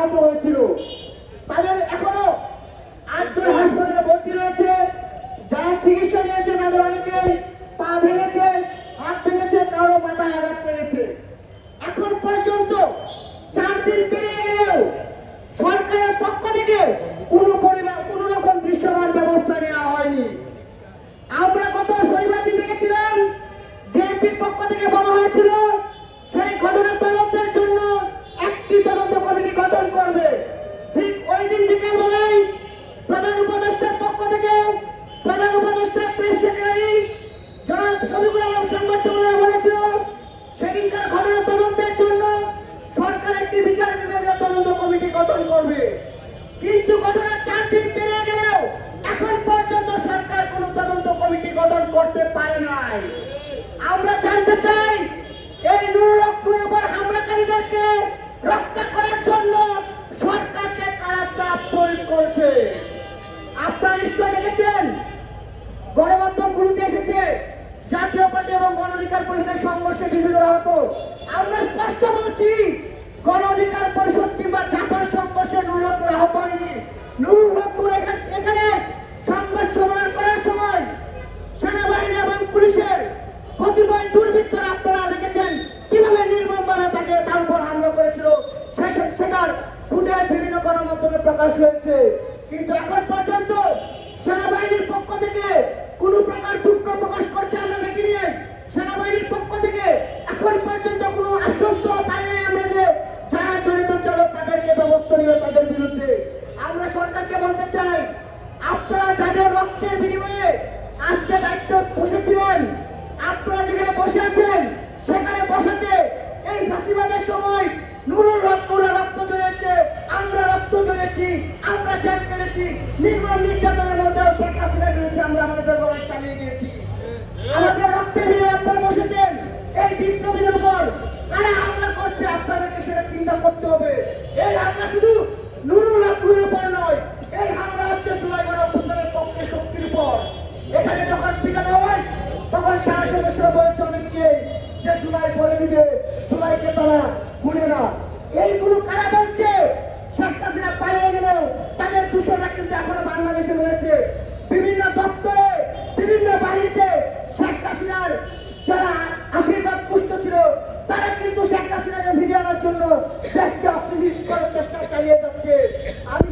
আহত হয়েছিল। তাদের এখনো 8 জন হাসপাতালে ভর্তি রয়েছে। যারা চিকিৎসা নিয়েছে তাদের অনেকেই পা ভেঙেছে, হাত ভেঙেছে, কারো মাথায় আঘাত পেয়েছে। এখন পর্যন্ত 4 দিন পেরিয়ে গেলেও সরকারের পক্ষ থেকে কোনো রকম দৃশ্যমান ব্যবস্থা নেওয়া হয়নি। আমরা গত শনিবার দিন দেখেছিলাম বিএনপির পক্ষ থেকে বলা হয়েছিল সেই ঘটনার তদন্তের জন্য একটি তদন্ত কমিটি গঠন করবে। ঠিক ওই দিন বিকেলবেলায় প্রধান উপদেষ্টার পক্ষ থেকে প্রধান উপদেষ্টার প্রেস সেক্রেটারি জনাব শফিকুল আলম সংবাদ সম্মেলনে বলেছিল সেদিনকার ঘটনার তদন্তের জন্য সরকার একটি বিচার বিভাগীয় তদন্ত কমিটি গঠন করবে। কিন্তু ঘটনার 4 দিন পেরিয়ে গেলেও এখন পর্যন্ত সরকার কোনো তদন্ত কমিটি গঠন করতে পারে নাই। আমরা জানতে চাই এই নুরুল হকের উপর হামলাকারীদেরকে রক্ষা করার জন্য সরকারকে কারা চাপ প্রয়োগ করছে। আপনারা নিশ্চয় দেখেছেন গণমাধ্যমগুলোতে এসেছে জাতীয় পার্টি এবং গণ অধিকার পরিষদের সংঘর্ষে বিভিন্ন আহত। আমরা স্পষ্ট বলছি গণ অধিকার পরিষদ কিংবা জাপার সংঘর্ষে নুরুল হক আহত হয়নি। নুরুল হক এখানে সংবাদ সম্মেলন করার সময় সেনাবাহিনী এবং পুলিশের কতিপয় দুর্বৃত্তরা আপনারা দেখেছেন কিভাবে নির্মমভাবে তাকে তার উপর হামলা করেছিল। সেটার ফুটেজ বিভিন্ন গণমাধ্যমে প্রকাশ হয়েছে। কিন্তু এখন পর্যন্ত সেনাবাহিনীর পক্ষ থেকে কোনো প্রকার দুঃখ প্রকাশ করতে আমরা দেখিনি। সেনাবাহিনীর পক্ষ থেকে এখন পর্যন্ত কোনো আশ্বস্ত পাই নাই আমরা যে যারা জড়িত চালক তাদেরকে ব্যবস্থা নেবে তাদের বিরুদ্ধে। আমরা সরকারকে বলতে চাই আপনারা যাদের রক্তের বিনিময়ে আজকে দায়িত্ব বসেছিলেন, আপনারা যেখানে বসে আছেন সেখানে বসাতে এই ফাঁসিবাদের সময় নুরুল হক রক্ত ঝরেছে, আমরা রক্ত ঝরেছি, আমরা জেল কেটেছি, নির্মম নির্যাতনের মধ্যেও শেখ হাসিনার বিরুদ্ধে আমরা আমাদের লড়াই চালিয়ে গিয়েছি। আমাদের রক্তের বিনিময়ে আপনারা বসেছেন এই বিপ্লবীদের উপর কারা হামলা করছে আপনাদেরকে সেটা চিন্তা করতে হবে। এই হামলা শুধু নুরুল হকের উপর নয়, এই হামলা হচ্ছে জুলাই গণঅভ্যুত্থানের পক্ষে শক্তির উপর। এখানে যখন পিটানো হয় তখন সারা সদস্যরা বলেছে অনেককে যে জুলাই করে দিবে, জুলাইকে তারা ভুলে না। এইগুলো কারা বলছে? শেখ হাসিনা পালিয়ে গেলেও তাদের দূষণরা কিন্তু এখনো বাংলাদেশে রয়েছে। বিভিন্ন দপ্তরে বিভিন্ন বাহিনীতে শেখ হাসিনার যারা আশীর্বাদ পুষ্ট ছিল তারা কিন্তু শেখ হাসিনাকে ফিরিয়ে আনার জন্য দেশকে অস্থিতিশীল করার চেষ্টা চালিয়ে যাচ্ছে।